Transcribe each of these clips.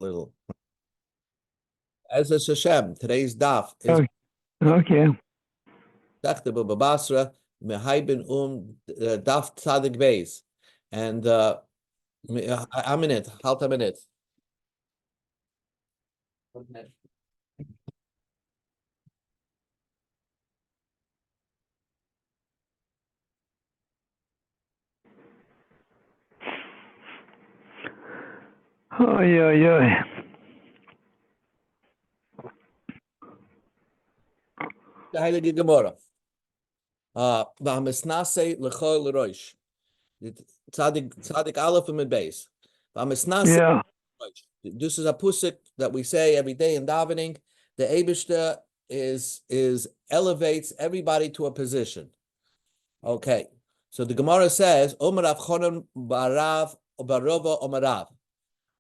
little. As a Hashem, today's daf is Okay. Basra, Mehaibin daf tzadik beis. And a minute, halt a minute. Oy, oy, oy. The Heilige Gemara. V'hamisnase l'chol l'roish. Tzadik aleph and beis. V'hamisnase. Yeah. This is a pusik that we say every day in davening. The Eibishter is elevates everybody to a position. Okay, so the Gemara says, Omer Avchonon Barav Barova Omarav.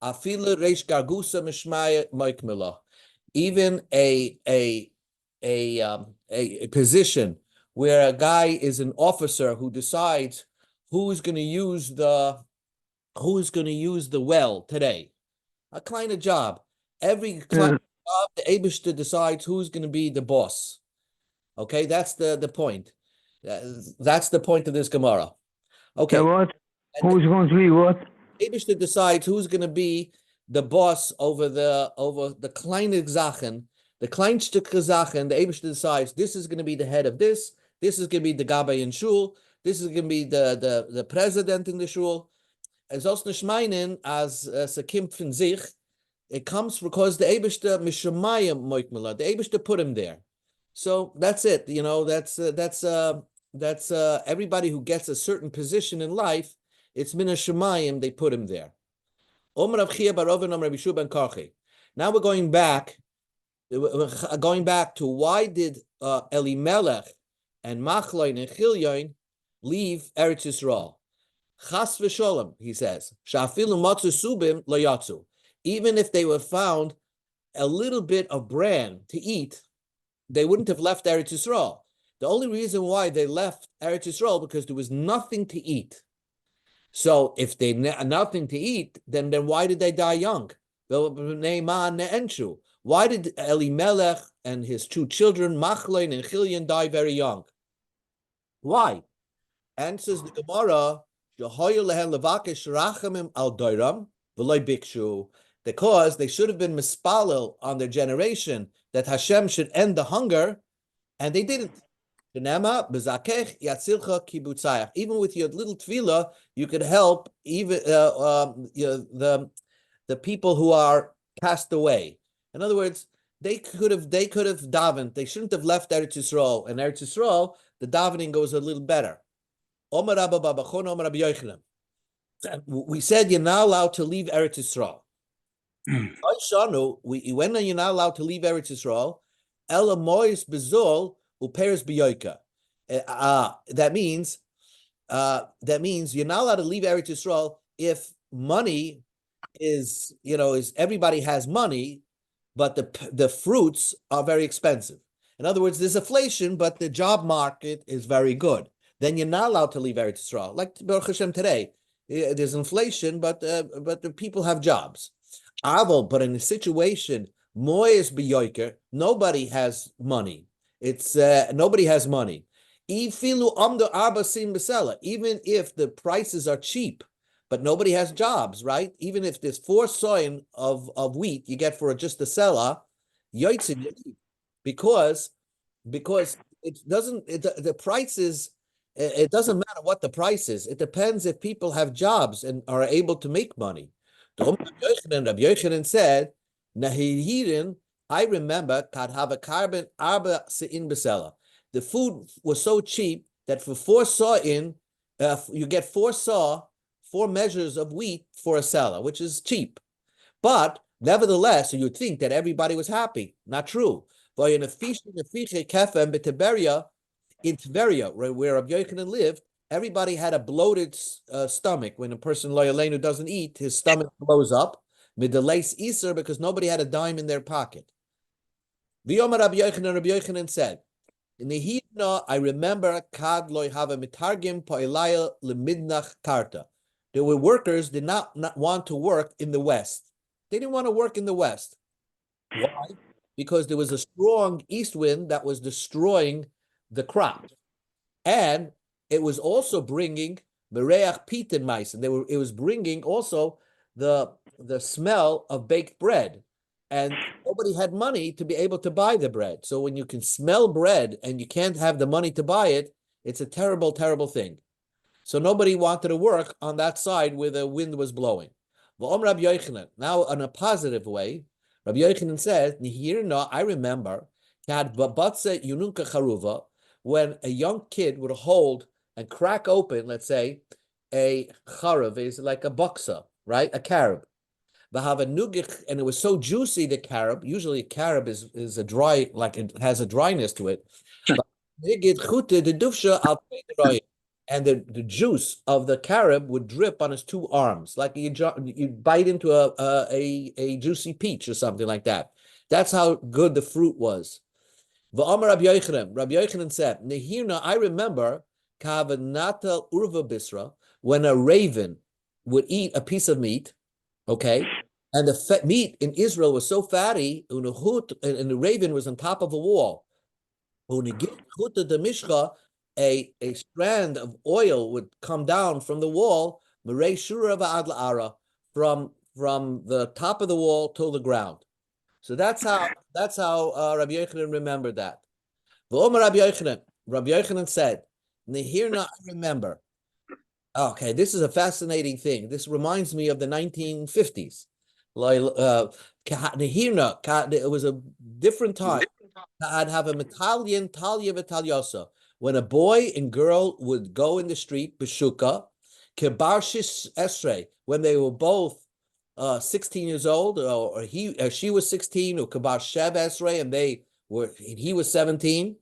Afila Reish Gargusa Mishmaya Moikmila. Even a position where a guy is an officer who decides who's going to use the well today. A kind of job. Every kind of job, the Eibishter decides who's going to be the boss. Okay, that's the point. That's the point of this Gemara. Okay. What? Who's going to be what? Eibishter decides who's going to be the boss over the kleine Zachen, the kleinstücke Zachen. The Eibishter decides this is going to be the head of this. This is going to be the Gabbai in Shul. This is going to be the president in the Shul. As aus nishmeinen as Sakim von sich, it comes because the Eibishter mishamayim moikmela. The Eibishter put him there. So that's it. You know, that's everybody who gets a certain position in life. It's min hashemayim. They put him there. Omer Rav Chia bar Oven, Omer Rabbi Yeshua ben Karchi. Now we're going back to why did Elimelech and Machloin and Chilyon leave Eretz Yisrael? Chas v'sholem, he says, shafilu matzu subim lo yatzu. Even if they were found a little bit of bran to eat, they wouldn't have left Eretz Yisrael. The only reason why they left Eretz Yisrael because there was nothing to eat. So if they nothing to eat, then why did they die young? Why did Elimelech and his two children, Machloin and Chilyon, die very young? Why? Answers the Gemara, because they should have been mispalel on their generation that Hashem should end the hunger, and they didn't. Even with your little tefillah, you could help even the people who are cast away. In other words, they could have davened. They shouldn't have left Eretz Yisrael. And Eretz Yisrael, the davening goes a little better. We said you're not allowed to leave Eretz Yisrael. When are you not allowed to leave Eretz Yisrael? Ela mois bezol uperes biyoika. That means you're not allowed to leave Eretz Yisrael if money is everybody has money, but the fruits are very expensive. In other words, there's inflation, but the job market is very good. Then you're not allowed to leave Eretz Yisrael. Like Baruch Hashem today, there's inflation, but the people have jobs. But in a situation, moyes biyoiker, nobody has money. It's nobody has money. Even if the prices are cheap, but nobody has jobs, right? Even if there's 4 soin of wheat you get for just a seller, because it doesn't the prices. It doesn't matter what the price is. It depends if people have jobs and are able to make money. Rabbi Yochanan said, "Nahirin, I remember kad hava carbon arba sein besela. The food was so cheap that for 4 sa'in, you get 4 measures of wheat for a seller, which is cheap. But nevertheless, you'd think that everybody was happy. Not true. In Tveria, where Rabbi Yochanan lived, everybody had a bloated stomach. When a person lo yaleinu doesn't eat, his stomach blows up. Midelays iser, because nobody had a dime in their pocket. V'yomer Rabbi Yochanan said, in the Hidna, I remember kad loy have a mitargim po'elaya lemidnach karta. There were workers did not want to work in the West. They didn't want to work in the west. Why? Because there was a strong east wind that was destroying the crop. And it was also bringing mereach pit and mice, and it was bringing also the smell of baked bread, and nobody had money to be able to buy the bread. So when you can smell bread and you can't have the money to buy it, it's a terrible, terrible thing. So nobody wanted to work on that side where the wind was blowing. Now, in a positive way, Rabbi Yochanan says, I remember when a young kid would hold and crack open, let's say, a charav is like a baksa, right? A carob. And it was so juicy, the carob. Usually a carob is a dry, like it has a dryness to it. And the juice of the carob would drip on his two arms, like you bite into a juicy peach or something like that. That's how good the fruit was. Rabbi Yochanan said, Nehirna, I remember Kavanata Urva Bisra, when a raven would eat a piece of meat, okay, and the meat in Israel was so fatty, and the raven was on top of a wall. A strand of oil would come down from the wall, from the top of the wall till the ground. So that's how Rabbi Yochanan remembered that. Rabbi Yochanan said, "Nehirna, I remember." Okay, this is a fascinating thing. This reminds me of the 1950s. Nehirna, it was a different time. I'd have a metallion, talia v'talyosa. When a boy and girl would go in the street, Beshuka, Kebarshis Esrei, when they were both 16 years old, or she was 16, or Kabar Shev Esrei, and he was 17,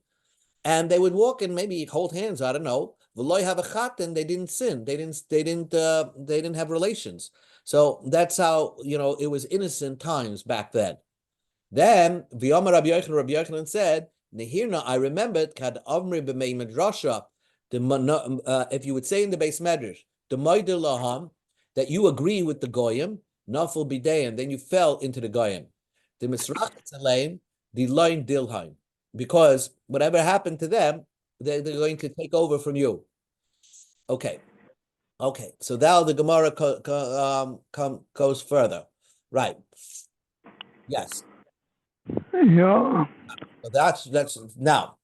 and they would walk and maybe hold hands. I don't know. V'loy have a chatan. They didn't sin. They didn't have relations. So that's how it was innocent times back then. Then V'yomer Rabbi Yochanan said, Nehirna, I remembered Kad Avri b'mei Midrasha. If you would say in the base medrash, the Moider Laham, that you agree with the goyim, Nafal B'deim, then you fell into the goyim. The Misrachetz Aleim, the Loin Dilheim, because whatever happened to them, they're going to take over from you. Okay. So now the Gemara goes further, right? Yes. Yeah. So that's now.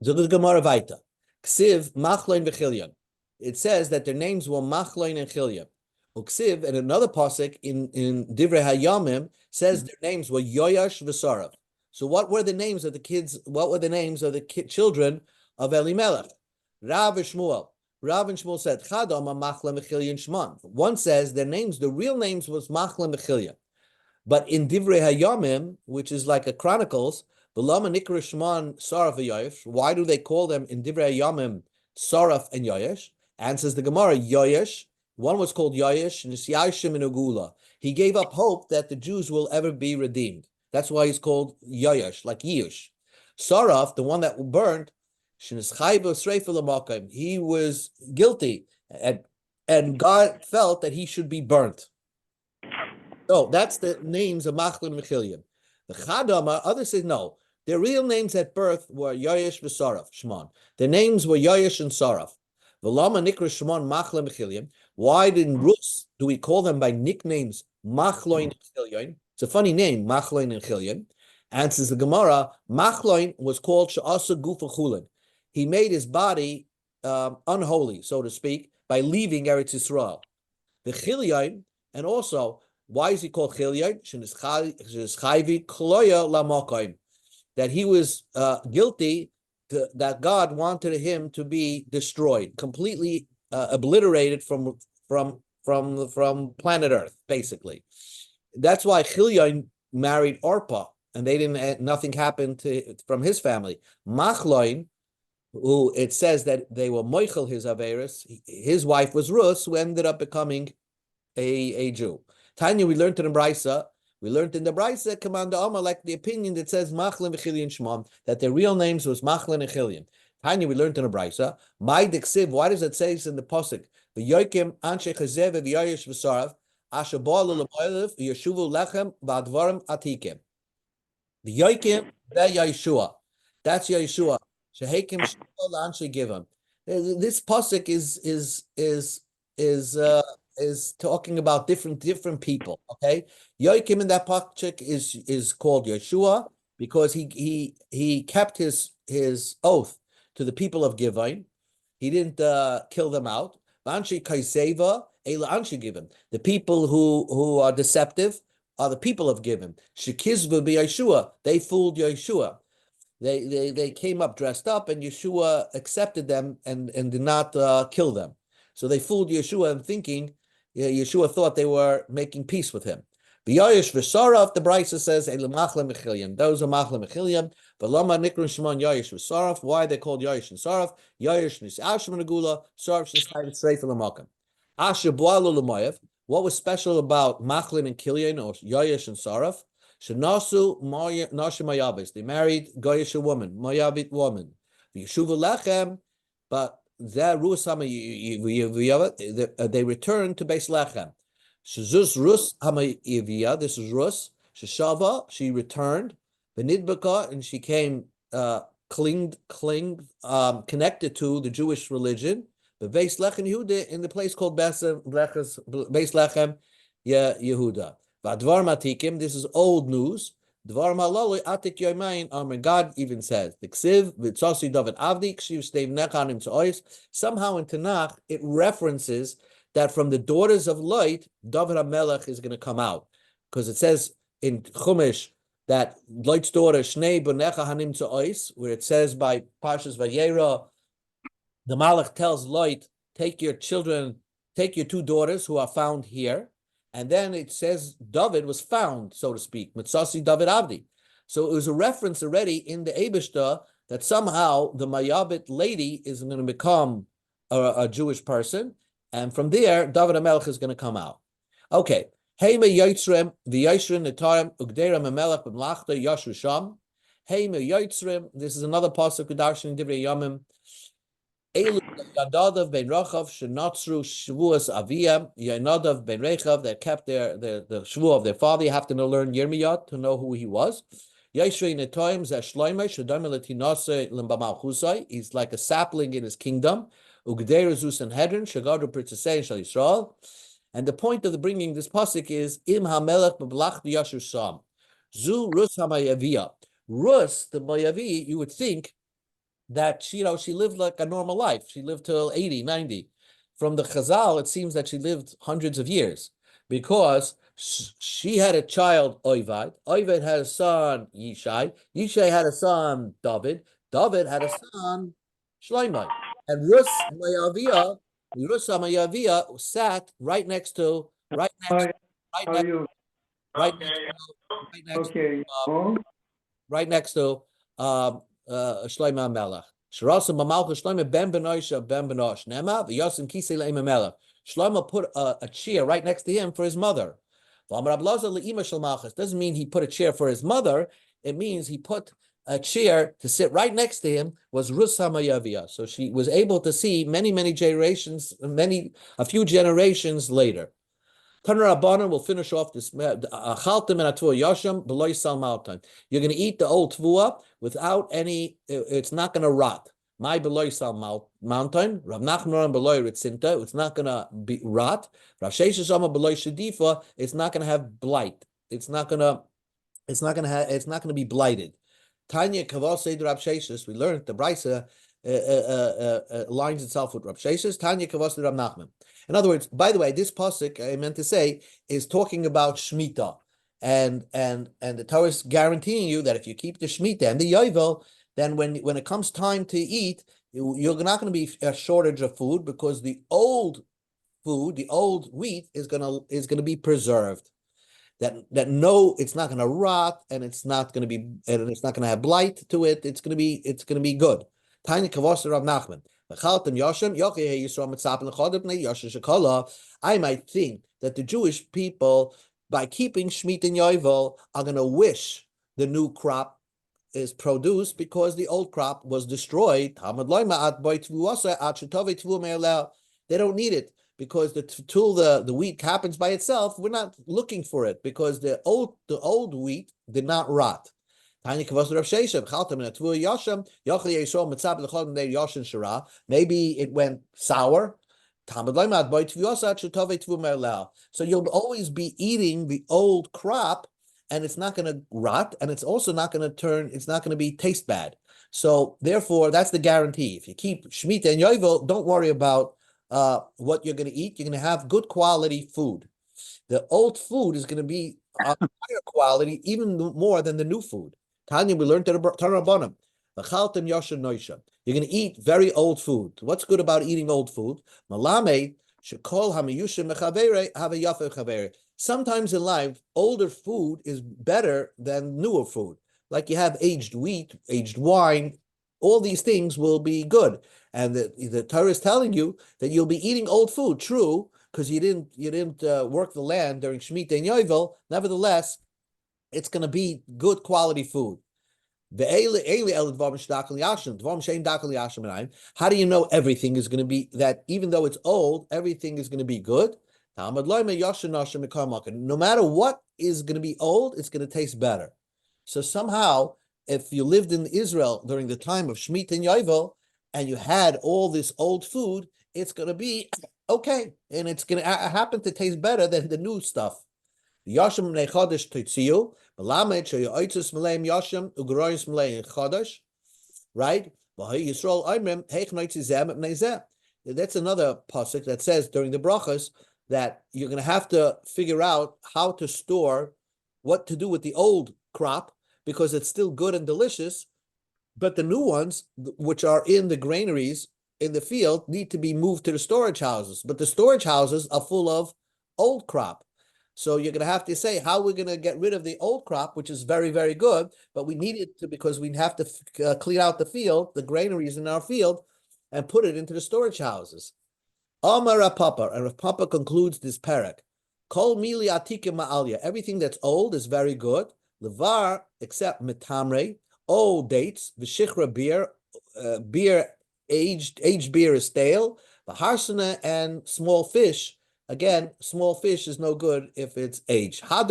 The Gemara Vaita. Ksiv Machloin v'Chilyon. It says that their names were Machloin and Chilyon. Uksiv, and another pasuk in Divrei Hayamim says their names were Yoyash v'Sarav. So what were the names of the kids? What were the names of the children of Elimelech? Rav and Shmuel. Rav and Shmuel said, Chadam Machla Mechilyon Shman. One says their names, the real names was Machla Mechilyon. But in Divrei Hayamim, which is like a Chronicles, B'lama Nikra Shman Saraf v'Yoyesh. Why do they call them in Divrei Hayamim Saraf and Yoyesh? Answers the Gemara, Yoyesh. One was called Yoyesh, Nisyashim and Ugula. He gave up hope that the Jews will ever be redeemed. That's why he's called Yoyesh, like Yush. Saraf, the one that burned, he was guilty, and God felt that he should be burnt. So that's the names of Machlin and Mechilyon. The Chadama, others say no. Their real names at birth were Yoyesh and Saraf, Shimon. Their names were Yoyesh and Saraf. V'lama nikra Shimon Machlin and Mechilyon. Why in Rus do we call them by nicknames Machloin and Chilyon? It's a funny name, Machloin and Chilyon. Answers the Gemara, Machloin was called Sha'asa Gufa Chulin. He made his body unholy, so to speak, by leaving Eretz Yisrael. The Chilyon, and also, why is he called Chilyon? That he was guilty, that God wanted him to be destroyed, completely obliterated from planet Earth, basically. That's why Chilyon married Orpah, and nothing happened from his family. Machloin, who it says that they were moichel his averis, his wife was Rus, who ended up becoming a Jew. Tanya, we learned in the Brisa, Commander Omar, like the opinion that says Machlin v'Chilyon Shmon, that their real names was Machlin and Chilyon. Tanya, we learned in the Brisa, my diksiv, why does it say this in the Pasuk? V'yoikim anshe chazev v'yoyesh v'sarav, Asher ba'alu l'moilif yeshuvu lechem v'advarim atikim. The Yoikim, that Yeshua. That's Yeshua. Shehekim Shua Lanshi give him. This pasuk is talking about different people. Okay, Yoikim in that pasuk is called Yeshua because he kept his oath to the people of Givon. He didn't kill them out. Anshi Kaiseva, Ela Anshi give him. The people who are deceptive are the people of Givon. Shekizvu be Yeshua. They fooled Yeshua. They came up dressed up, and Yeshua accepted them and did not kill them. So they fooled Yeshua in thinking Yeshua thought they were making peace with him. V'yayish v'sarav, the Brisa says, Elamachla Mechiliam. Those are Machla Mechiliam. V'lama Nikron Shimon Yayish v'sarav. Why they called Yayish and Sarav? Yayish nis Ashman Agula, Sarav Shisayit Sreif Lamakam. Asher Boalu Lamayev. What was special about Machlin and Kilian or Yayish and Sarav? Shenasu Nashi Mayabis. They married Goyish a woman, Mayabit woman. Yeshuva Lechem, but they returned to Beis Lechem. Shezuz Rus Hamayivia. This is Rus. Sheshava. She returned. Benidbaka, and she came connected to the Jewish religion. But Beis Lechem Yehuda in the place called Beis Lechem Yehuda. Vadvar Matikim. This is old news. Dvar Maloli Atik Yomain. God even says the Ksiv Vitzosi David Avdi Kshiv Steve Nechanim Tzois. Somehow in Tanakh it references that from the daughters of Lot, David HaMelech is going to come out, because it says in Chumash that Lot's daughter Shnei Bonecha Hanim Tzois, where it says by Parshas Vayera, the Malach tells Lot, take your children, take your two daughters who are found here. And then it says David was found, so to speak, Mitzasi David Avdi. So it was a reference already in the Eibishter that somehow the Mayabit lady is going to become a Jewish person. And from there, David HaMelech is going to come out. Okay. Heime Yotzrim, V'Yoshrin Netarim, Ugderim HaMelech B'Mlachta Yashru Sham. Heime Yotzrim, this is another pasuk Kedarshin Divrei Yomim. Elu Yadadav ben Rachav Shenotzru Shavuos Aviyam Yanadav ben Rechav that kept the Shavuot of their father. You have to learn Yirmiyah to know who he was. Yishrei Netoim Zashloimei Shadam Latinase Limbamalchusai. He's like a sapling in his kingdom. Ugdei Zus and Hedron Shagadu Pritzasei Shal Yisrael. And the point of the bringing this pasuk is Im Hamelech B'Blach Yashur Sam Zu Rus Hamayavia. Rus the Mayavi, you would think that she lived like a normal life. She lived till 80, 90. From the Chazal, it seems that she lived hundreds of years because she had a child, Oivad. Oivad had a son, Yishai. Yishai had a son, David. David had a son, Shloimeh. And Rus Mayavia sat right next to Shloimeh Melech. Shloimeh ben Benoisha ben Benosh Nema v'Yosim Kisei le'Im Melech. Shloimeh put a chair right next to him for his mother. Doesn't mean he put a chair for his mother. It means he put a chair to sit right next to him. Was Rus Hamayavia, so she was able to see many generations, a few generations later. Taner Rabbanan will finish off this. You're going to eat the old tvua without any. It's not going to rot. My beloy sal mountain. Rav Nachman beloy ritzinta. It's not going to be rot. Rav Sheshes Shama beloy shedifa. It's not going to have blight. It's not going to be blighted. Tanya Kavosei Rav Sheshes. We learned the Brisa aligns itself with Rav Sheshes. Tanya Kavosei Rav Nachman. In other words, by the way, this pasuk I meant to say is talking about Shemitah, and the Torah is guaranteeing you that if you keep the Shemitah and the Yovel, then when it comes time to eat, you're not going to be a shortage of food because the old food, the old wheat is going to be preserved. That it's not going to rot, and it's not going to have blight to it. It's going to be good. Tiny Kavos Rav Nachman. I might think that the Jewish people, by keeping Shemitah and Yovel, are going to wish the new crop is produced because the old crop was destroyed. They don't need it because till the wheat happens by itself, we're not looking for it because the old wheat did not rot. Maybe it went sour. So you'll always be eating the old crop, and it's not going to rot, and it's also not going to it's not going to be taste bad. So therefore, that's the guarantee. If you keep Shemitah and Yovel, don't worry about what you're going to eat. You're going to have good quality food. The old food is going to be higher quality, even more than the new food. Tanya, we learned Tanrabanim. You're going to eat very old food. What's good about eating old food? Sometimes in life, older food is better than newer food. Like you have aged wheat, aged wine, all these things will be good. And the Torah is telling you that you'll be eating old food, true, because you didn't work the land during Shemitah and Yovel. Nevertheless, it's going to be good quality food. How do you know everything is going to be that? Even though it's old, everything is going to be good. No matter what is going to be old, it's going to taste better. So somehow, if you lived in Israel during the time of Shemitah and Yovel, and you had all this old food, it's going to be okay, and it's going to happen to taste better than the new stuff. Yashim Mlei Chodesh Titziu, Melamed Sheyoitzes Mleim Yashim Ugroyis Mlei Chodesh, right? Yisrael Oimrim Heich Noitzizem Mneizeh. That's another pasuk that says during the brachas that you're going to have to figure out how to store, what to do with the old crop, because it's still good and delicious, but the new ones, which are in the granaries in the field, need to be moved to the storage houses. But the storage houses are full of old crop. So you're going to have to say how we're going to get rid of the old crop, which is very, very good, but we need it to, because we have to clean out the field, the granaries in our field, and put it into the storage houses. Amar Rav Papa, and Rav Papa concludes this parak. Kol mili atikim ma'alya. Everything that's old is very good. Levar, except metamre, old dates, v'shichra beer, aged beer is stale. V'harsana and small fish. Again, small fish is no good if it's aged. So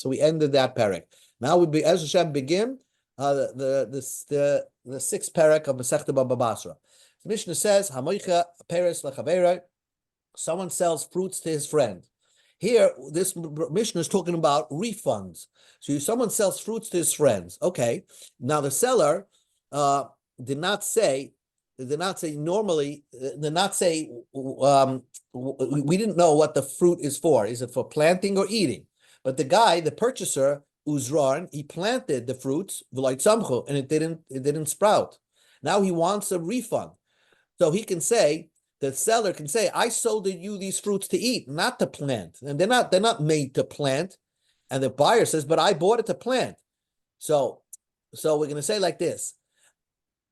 we ended that parak. Now we as Hashem begin the sixth parak of Masechta Baba Basra. The Mishnah says, "Hamoicha peres lechaverei." Someone sells fruits to his friend. Here, this Mishnah is talking about refunds. So someone sells fruits to his friends. Okay, now the seller did not say normally, we didn't know what the fruit is for. Is it for planting or eating? But the guy, the purchaser, Uzran, he planted the fruits, and it didn't sprout. Now he wants a refund. So he can say, the seller can say, I sold you these fruits to eat, not to plant. And they're not made to plant. And the buyer says, but I bought it to plant. So we're going to say like this.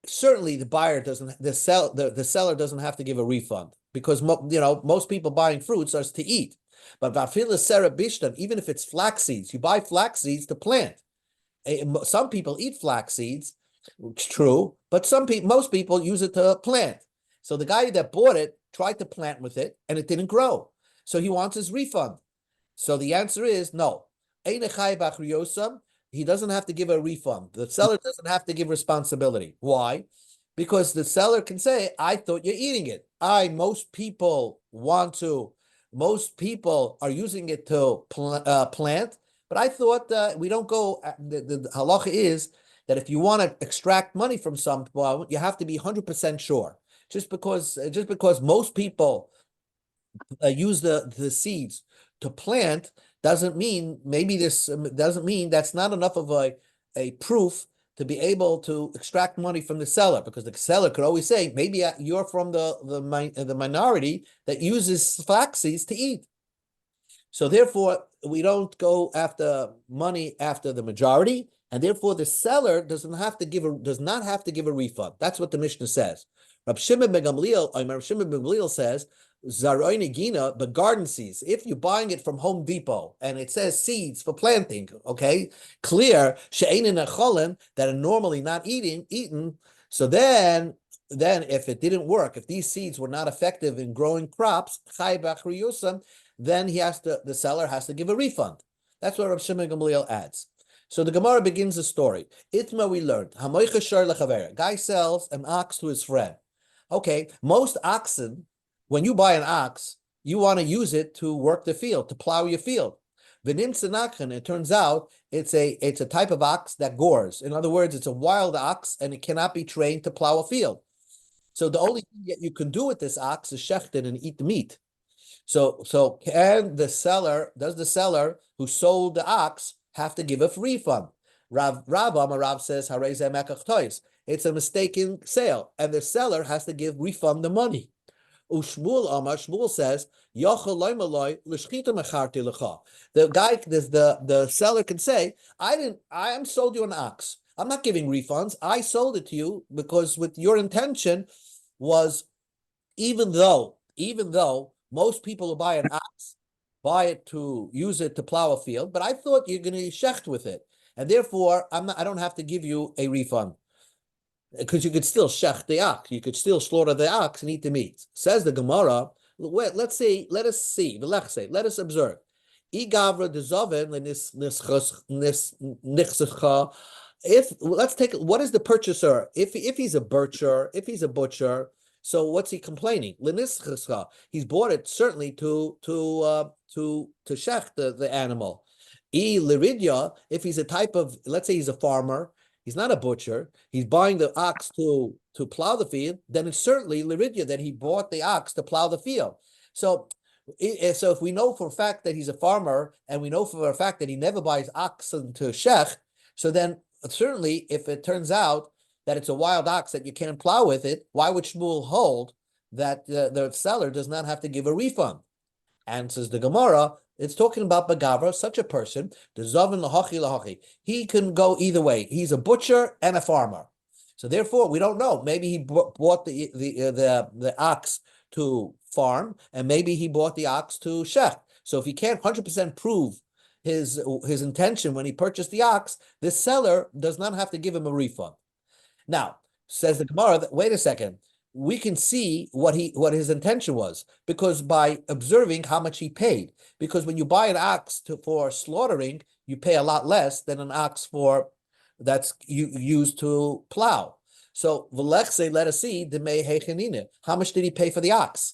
Certainly, the seller doesn't have to give a refund, because most people buying fruits are to eat. But even if it's flax seeds, you buy flax seeds to plant. Some people eat flax seeds, true, but most people use it to plant. So the guy that bought it tried to plant with it, and it didn't grow. So he wants his refund. So the answer is no. He doesn't have to give a refund. The seller doesn't have to give responsibility. Why? Because the seller can say, I thought you're eating it. Most people are using it to plant, but I thought we don't go, the halacha is that if you want to extract money from someone, you have to be 100% sure. Just because most people use the seeds to plant doesn't mean that's not enough of a proof to be able to extract money from the seller, because the seller could always say, maybe you're from the minority that uses flax seeds to eat. So therefore, we don't go after money after the majority, and therefore the seller does not have to give a refund. That's what the Mishnah says. Rav Shimon ben Gamliel says, Zaroini Gina, but garden seeds. If you're buying it from Home Depot and it says seeds for planting, okay, clear, she'einin acholim, that are normally not eaten, so then then if it didn't work, if these seeds were not effective in growing crops, then the seller has to give a refund. That's what Rav Shimon Gamliel adds. So the Gemara begins the story. Itma, we learned, guy sells an ox to his friend. Okay, most oxen, when you buy an ox, you want to use it to work the field, to plow your field. It turns out it's a type of ox that gores. In other words, it's a wild ox and it cannot be trained to plow a field. So the only thing that you can do with this ox is shecht it and eat the meat. So does the seller who sold the ox have to give a refund? Rav says, it's a mistaken sale, and the seller has to refund the money. Shmuel says, the seller can say, I sold you an ox. I'm not giving refunds. I sold it to you because with your intention was, even though most people who buy an ox buy it to use it to plow a field, but I thought you're going to shecht with it, and therefore I don't have to give you a refund because you could still shecht the ox, you could still slaughter the ox and eat the meat. Says the Gemara. Let us observe. Let's take, what is the purchaser? If he's a butcher, so what's he complaining? He's bought it certainly to shech the animal. If he's a type of, let's say he's a farmer, he's not a butcher, he's buying the ox to plow the field, then it's certainly liridia that he bought the ox to plow the field. So if we know for a fact that he's a farmer, and we know for a fact that he never buys oxen to shech, so then certainly if it turns out that it's a wild ox that you can't plow with it, why would Shmuel hold that the seller does not have to give a refund? And says the Gemara, it's talking about Bagavra, such a person, the Zavin lahachi lahachi. He can go either way. He's a butcher and a farmer. So therefore, we don't know. Maybe he bought the ox to farm, and maybe he bought the ox to shech. So if he can't 100% prove his intention when he purchased the ox, the seller does not have to give him a refund. Now, says the Gemara, wait a second, we can see what his intention was, because by observing how much he paid. Because when you buy an ox for slaughtering, you pay a lot less than an ox that's used to plow. So v'lechse, let us see how much did he pay for the ox?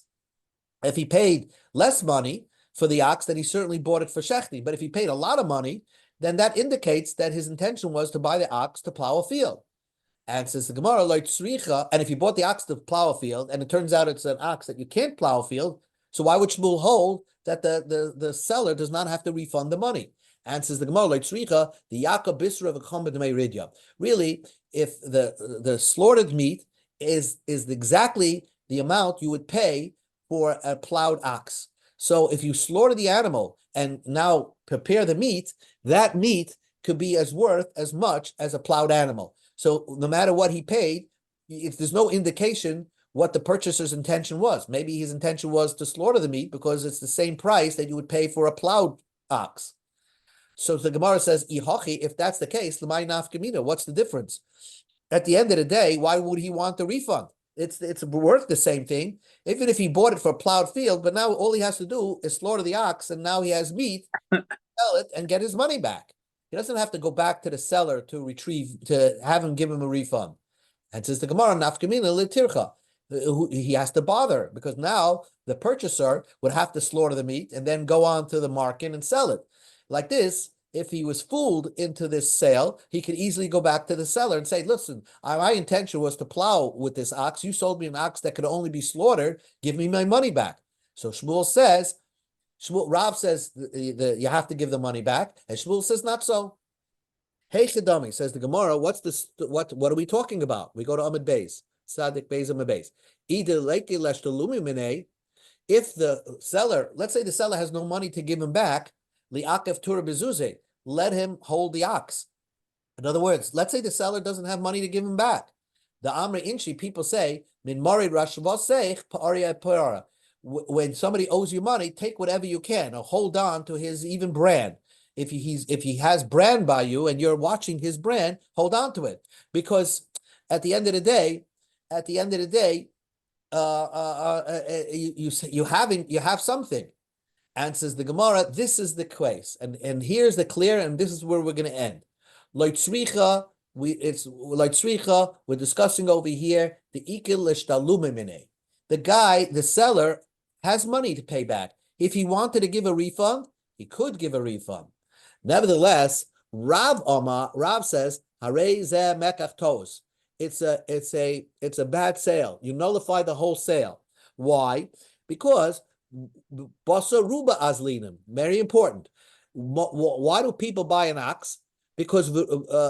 If he paid less money for the ox, then he certainly bought it for shechting. But if he paid a lot of money, then that indicates that his intention was to buy the ox to plow a field. And says the Gemara, and if you bought the ox to plow a field, and it turns out it's an ox that you can't plow a field, so why would Shmuel hold that the seller does not have to refund the money? And says the Gemara, the Yaakov Basra of really, if the slaughtered meat is exactly the amount you would pay for a plowed ox. So if you slaughter the animal and now prepare the meat, that meat could be worth as much as a plowed animal. So no matter what he paid, if there's no indication what the purchaser's intention was. Maybe his intention was to slaughter the meat because it's the same price that you would pay for a plowed ox. So the Gemara says, if that's the case, what's the difference? At the end of the day, why would he want the refund? It's worth the same thing, even if he bought it for a plowed field, but now all he has to do is slaughter the ox, and now he has meat, sell it, and get his money back. He doesn't have to go back to the seller to have him give him a refund. And says the Gemara, nafkamina litircha. He has to bother, because now the purchaser would have to slaughter the meat and then go on to the market and sell it. Like this, if he was fooled into this sale, he could easily go back to the seller and say, listen, my intention was to plow with this ox. You sold me an ox that could only be slaughtered. Give me my money back. So Rav says you have to give the money back, and Shmuel says not so. Hey Chidami, says the Gemara, what are we talking about? We go to Amud Beis, Sadik Beis Amud Beis. If the seller, let's say the seller has no money to give him back, li'akev tura bezuze, let him hold the ox. In other words, let's say the seller doesn't have money to give him back. The Amri Inshi, people say, min mari rashvaseich pa'aria pa'ara. When somebody owes you money, take whatever you can, or hold on to his even brand. If he has brand by you and you're watching his brand, hold on to it. Because at the end of the day, at the end of the day, you have something. Answers the Gemara, this is the case, and here's the clear, and this is where we're going to end. Loitzricha, we're discussing over here the ikil l'shtalumimine. The guy, the seller, has money to pay back. If he wanted to give a refund, he could give a refund. Nevertheless, Rav says, Harei zeh mekach tos. It's a bad sale. You nullify the whole sale. Why? Because Basra ruba azlinim, very important. Why do people buy an ox? Because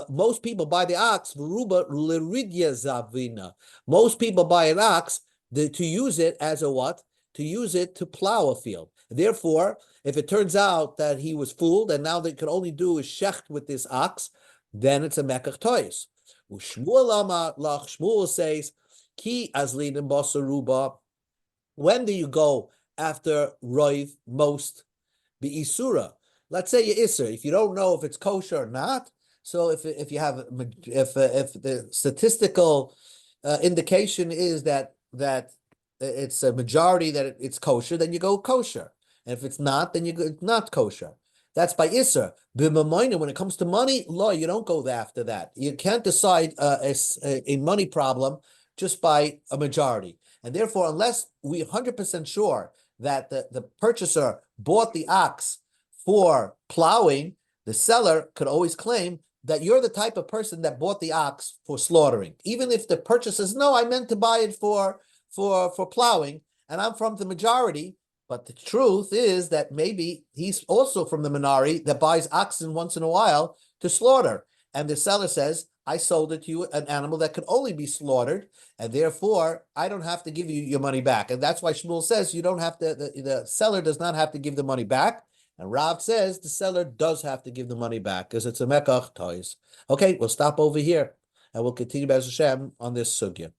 most people buy the ox. Ruba liridya zavina. Most people buy an ox to use it as a what? To use it to plow a field. Therefore, if it turns out that he was fooled and now they can only do is shecht with this ox, then it's a mekach tois. Shmuel says, Ki azlinim basra ruba. When do you go after roiv most be isura? Let's say you isur. If you don't know if it's kosher or not, so if the statistical indication is that it's a majority that it's kosher, then you go kosher. And if it's not, then you go not kosher. That's by isur. B'mamoina, when it comes to money, law, you don't go after that. You can't decide a money problem just by a majority. And therefore, unless we're 100% sure that the purchaser bought the ox for plowing, the seller could always claim that you're the type of person that bought the ox for slaughtering. Even if the purchaser says, no, I meant to buy it for plowing, and I'm from the majority, but the truth is that maybe he's also from the minority that buys oxen once in a while to slaughter. And the seller says, I sold it to you, an animal that could only be slaughtered, and therefore I don't have to give you your money back. And that's why Shmuel says you don't have to, the seller does not have to give the money back. And Rav says the seller does have to give the money back because it's a mekach tois. Okay, we'll stop over here and we'll continue Be'ez Hashem on this sugya.